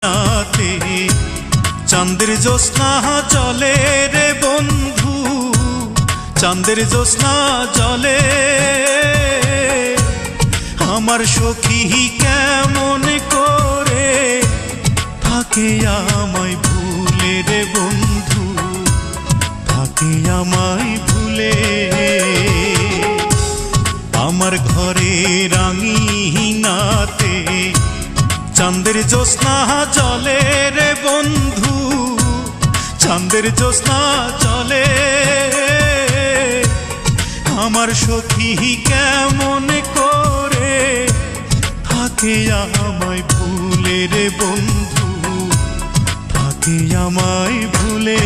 রাতে চাঁদের জ্যোৎস্না জলে রে বন্ধু, চাঁদের জ্যোৎস্না জলে। আমার সখী কেমন করে থাকে আমায় ভুলে রে বন্ধু, থাকে আমায় ভুলে। আমার ঘরে রাঙিনাতে চাঁদের জ্যোৎস্না জলে রে বন্ধু, চাঁদের জ্যোৎস্না জলে। আমার সখী কেমন করে থাকে আমায় ভুলে রে বন্ধু, থাকে আমায় ভুলে।